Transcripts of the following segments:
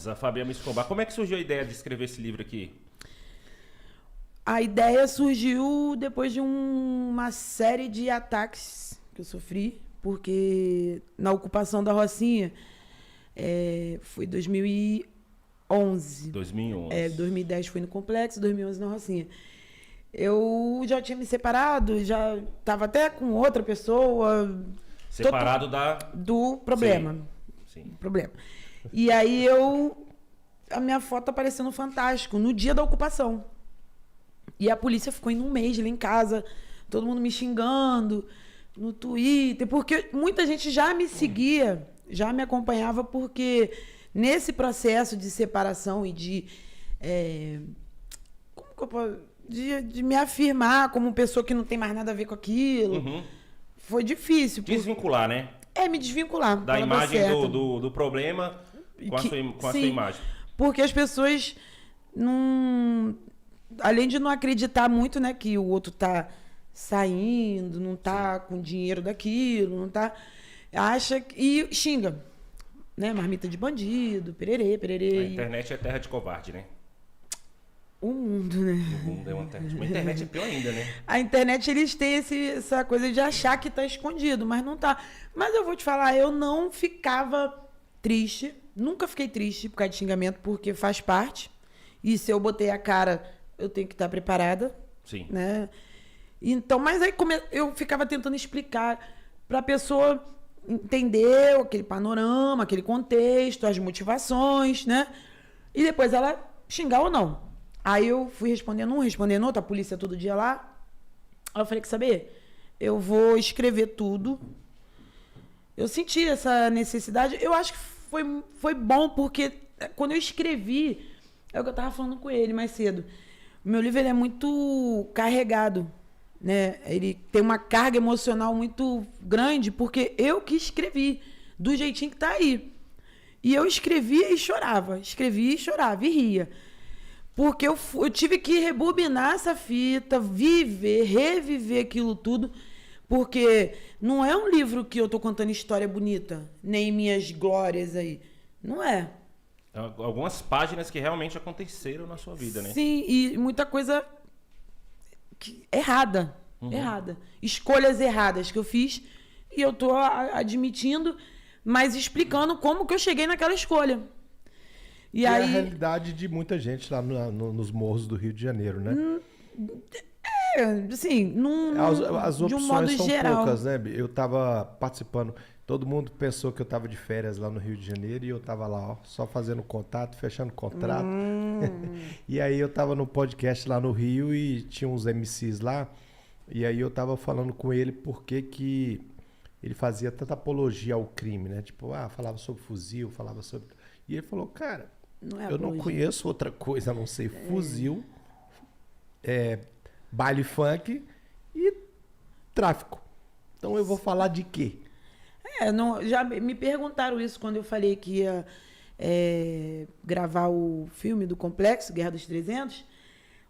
Famosa, Fabiana Escobar. Como é que surgiu a ideia de escrever esse livro aqui? A ideia surgiu depois de uma série de ataques que eu sofri, porque na ocupação da Rocinha, foi 2011. 2011. 2010 foi no Complexo, 2011 na Rocinha. Eu já tinha me separado, já estava até com outra pessoa. Separado do problema. Sim. Problema. E aí a minha foto apareceu no Fantástico, no dia da ocupação. E a polícia ficou em um mês lá em casa, todo mundo me xingando no Twitter, porque muita gente já me seguia, já me acompanhava, porque nesse processo de separação e de como que eu posso, de me afirmar como pessoa que não tem mais nada a ver com aquilo, foi difícil. Desvincular, né? Me desvincular. Da imagem do problema com a sua imagem. Porque as pessoas não... Além de não acreditar muito, né, que o outro tá saindo, não tá com dinheiro daquilo, não tá... Acha e xinga, né? Marmita de bandido, pererê. A internet é terra de covarde, né? O mundo, né? O mundo é uma terra de... A internet é pior ainda, né? A internet, eles têm essa coisa de achar que tá escondido, mas não tá. Mas eu vou te falar, eu não ficava triste, nunca fiquei triste por causa de xingamento, porque faz parte. E se eu botei a cara, eu tenho que estar preparada. Sim. Né? Então, mas aí eu ficava tentando explicar para a pessoa entender aquele panorama, aquele contexto, as motivações, né? E depois ela xingar ou não. Aí eu fui respondendo outro, a polícia todo dia lá. Aí eu falei, quer saber? Eu vou escrever tudo. Eu senti essa necessidade. Eu acho que foi bom, porque quando eu escrevi, é o que eu estava falando com ele mais cedo. O meu livro ele é muito carregado, né? Ele tem uma carga emocional muito grande, porque eu que escrevi, do jeitinho que tá aí. E eu escrevia e chorava, e ria. Porque eu tive que rebobinar essa fita, reviver aquilo tudo, porque não é um livro que eu tô contando história bonita, nem minhas glórias aí. Não é. Algumas páginas que realmente aconteceram na sua vida, né? Sim, e muita coisa errada. Errada. Escolhas erradas que eu fiz, e eu tô admitindo, mas explicando como que eu cheguei naquela escolha. E aí... é a realidade de muita gente lá nos morros do Rio de Janeiro, né? Assim, as opções de um modo são geral. poucas, né? Eu tava participando, todo mundo pensou que eu tava de férias lá no Rio de Janeiro e eu tava lá, ó, só fazendo contato, fechando contrato. E aí eu tava no podcast lá no Rio e tinha uns MCs lá, e aí eu tava falando com ele porque que ele fazia tanta apologia ao crime, né? Tipo, falava sobre fuzil, falava sobre... E ele falou, cara, eu não conheço outra coisa a não ser fuzil, baile funk e tráfico. Então eu vou falar de quê? Já me perguntaram isso quando eu falei que ia gravar o filme do Complexo, Guerra dos 300.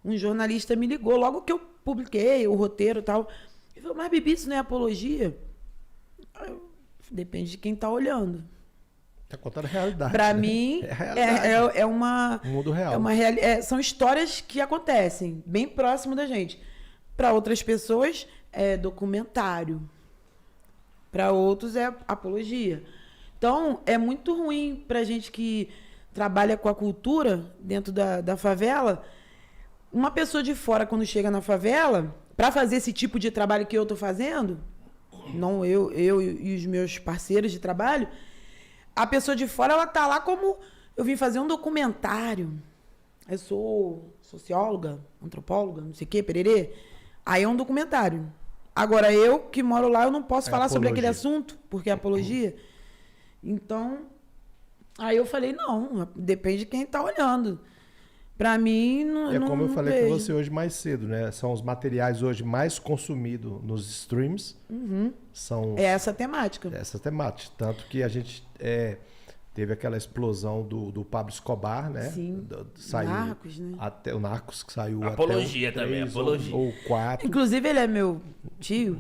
Um jornalista me ligou, logo que eu publiquei o roteiro e tal. Ele falou, mas Bibi, isso não é apologia? Depende de quem tá olhando. Tá contando a realidade. Para né? mim, é uma... O mundo real. São histórias que acontecem bem próximo da gente. Para outras pessoas, é documentário. Para outros, é apologia. Então, é muito ruim pra gente que trabalha com a cultura dentro da favela. Uma pessoa de fora, quando chega na favela, para fazer esse tipo de trabalho que eu tô fazendo, não eu e os meus parceiros de trabalho, a pessoa de fora, ela tá lá como... Eu vim fazer um documentário. Eu sou socióloga, antropóloga, não sei o quê, pererê. Aí é um documentário. Agora, eu que moro lá, eu não posso falar sobre aquele assunto, porque é apologia. Então, aí eu falei, não, depende de quem tá olhando. Pra mim, não É como eu falei vejo. com você hoje mais cedo, né? São os materiais hoje mais consumidos nos streams. São É essa a temática. essa temática. Tanto que a gente teve aquela explosão do Pablo Escobar, né? Sim. Saiu Narcos, né? Até o Narcos que saiu Apologia até o também, 3 apologia. ou 4. Inclusive, ele é meu tio.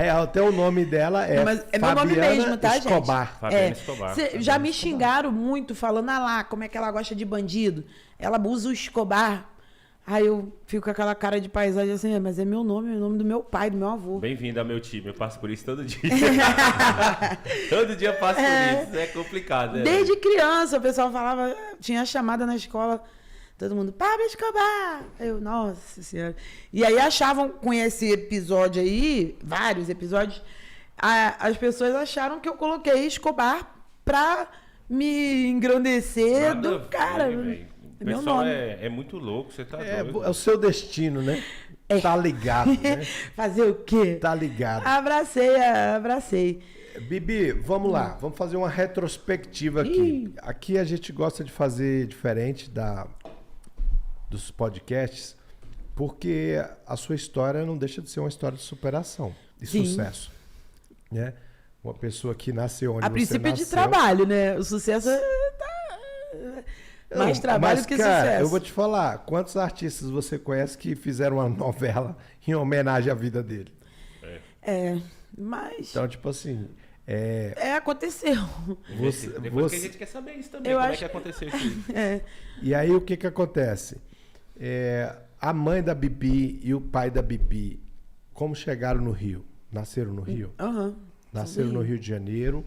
Até o nome dela é Mas é meu nome mesmo, tá, Escobar. gente? Fabiana Escobar. Já me xingaram muito, falando, lá, como é que ela gosta de bandido. Ela usa o Escobar. Aí eu fico com aquela cara de paisagem assim, mas é meu nome, é o nome do meu pai, do meu avô. Bem-vindo ao meu time, eu passo por isso todo dia. Todo dia eu passo por isso, é complicado. Né? Desde criança, o pessoal falava, tinha chamada na escola, todo mundo, Pablo Escobar! Eu, nossa senhora. E aí achavam, com esse episódio aí, vários episódios, as pessoas acharam que eu coloquei Escobar pra me engrandecer do cara. O pessoal é muito louco, você tá doido. É o seu destino, né? Tá ligado, né? Fazer o quê? Tá ligado. Abracei. Bibi, vamos lá. Vamos fazer uma retrospectiva aqui. Aqui a gente gosta de fazer diferente dos podcasts, porque a sua história não deixa de ser uma história de superação e sucesso. Né? Uma pessoa que nasceu onde A você princípio nasceu. de trabalho, né? O sucesso mais trabalho que cara, sucesso. Eu vou te falar, quantos artistas você conhece que fizeram uma novela em homenagem à vida dele? Mas... Então, tipo assim... aconteceu. Depois que a gente quer saber isso também, como é que aconteceu isso aí. E aí, o que acontece? A mãe da Bibi e o pai da Bibi, como chegaram no Rio? Nasceram no Rio? Aham. Nasceram no Rio de Janeiro.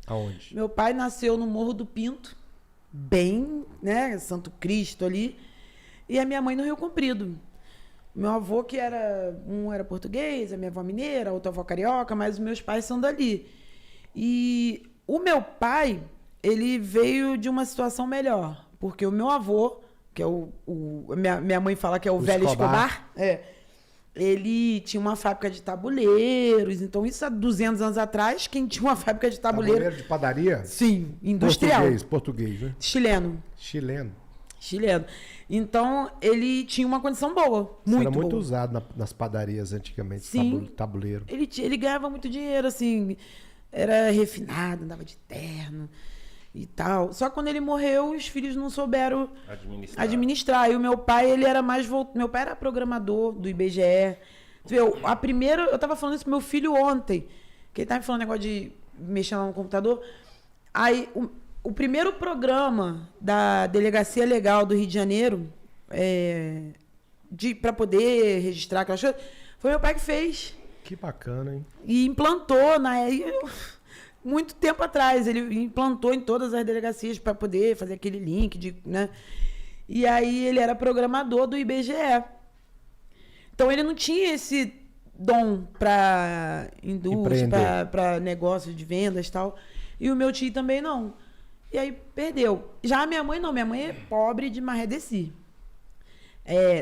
Aonde? Meu pai nasceu no Morro do Pinto, bem, né, Santo Cristo ali, e a minha mãe no Rio Comprido. Meu avô, um era português, a minha avó mineira, a outra avó carioca, mas os meus pais são dali. E o meu pai, ele veio de uma situação melhor, porque o meu avô, que é minha mãe fala que é o velho Escobar, ele tinha uma fábrica de tabuleiros, então isso há 200 anos atrás, quem tinha uma fábrica de tabuleiro de padaria? Sim, industrial. Português, né? Chileno. Então, ele tinha uma condição boa, muito era muito boa. usado nas padarias antigamente, Sim. tabuleiro. Ele ganhava muito dinheiro, assim, era refinado, andava de terno e tal. Só que quando ele morreu, os filhos não souberam administrar. E o meu pai, ele era mais voltado. Meu pai era programador do IBGE. Eu tava falando isso pro meu filho ontem, que ele tava me falando negócio de mexer lá no computador. Aí, o primeiro programa da Delegacia Legal do Rio de Janeiro, para poder registrar aquelas coisas, foi meu pai que fez. Que bacana, hein? E implantou, muito tempo atrás, ele implantou em todas as delegacias para poder fazer aquele link, né? E aí ele era programador do IBGE. Então ele não tinha esse dom para indústria, para negócio de vendas e tal. E o meu tio também não. E aí perdeu. Já a minha mãe não, minha mãe é pobre de Marredeci.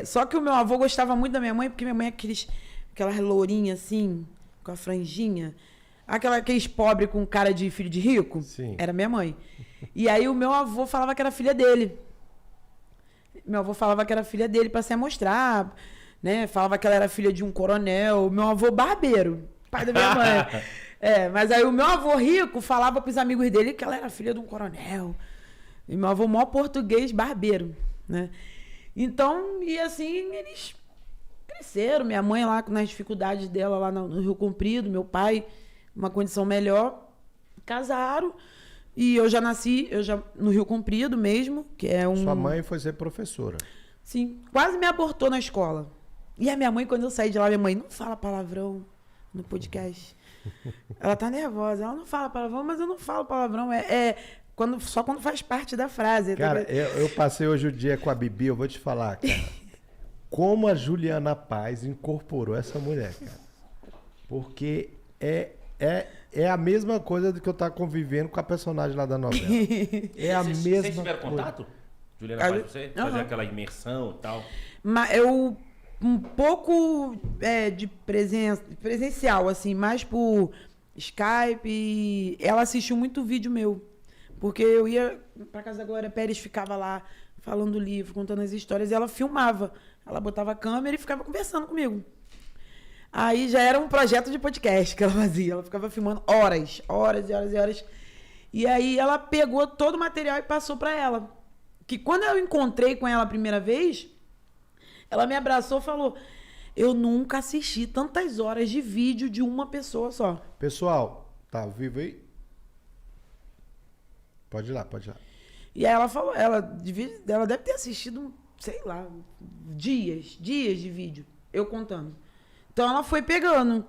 Só que o meu avô gostava muito da minha mãe, porque minha mãe é aquelas lourinhas assim, com a franjinha. Aqueles pobres com cara de filho de rico. Sim. Era minha mãe. E aí o meu avô falava que era filha dele. Meu avô falava que era filha dele para se amostrar, né? Falava que ela era filha de um coronel. Meu avô barbeiro, pai da minha mãe. Mas aí o meu avô rico falava pros amigos dele que ela era filha de um coronel. E meu avô maior português barbeiro, né? Então, e assim, eles cresceram. Minha mãe lá nas dificuldades dela lá no Rio Comprido, meu pai, uma condição melhor, casaram. E eu já nasci no Rio Comprido mesmo, que é um... Sua mãe foi ser professora. Sim, quase me abortou na escola. E a minha mãe, quando eu saí de lá, minha mãe, não fala palavrão no podcast. Ela tá nervosa, ela não fala palavrão, mas eu não falo palavrão. Só quando faz parte da frase. Cara, eu passei hoje o dia com a Bibi, eu vou te falar, cara. Como a Juliana Paz incorporou essa mulher, cara. Porque é a mesma coisa do que eu tava convivendo com a personagem lá da novela. É a mesma coisa. Vocês tiveram contato? Juliana Paz, você fazer aquela imersão e tal? Mas um pouco de presencial, assim, mais por Skype. Ela assistiu muito vídeo meu. Porque eu ia pra casa da Glória Pérez, ficava lá falando do livro, contando as histórias, e ela filmava. Ela botava a câmera e ficava conversando comigo. Aí já era um projeto de podcast que ela fazia. Ela ficava filmando horas e horas. E aí ela pegou todo o material e passou pra ela. Que quando eu encontrei com ela a primeira vez, ela me abraçou e falou: Eu nunca assisti tantas horas de vídeo de uma pessoa só. Pessoal, tá ao vivo aí? Pode ir lá, pode ir lá. E aí ela falou, ela deve ter assistido, sei lá, dias de vídeo, eu contando. Então ela foi pegando.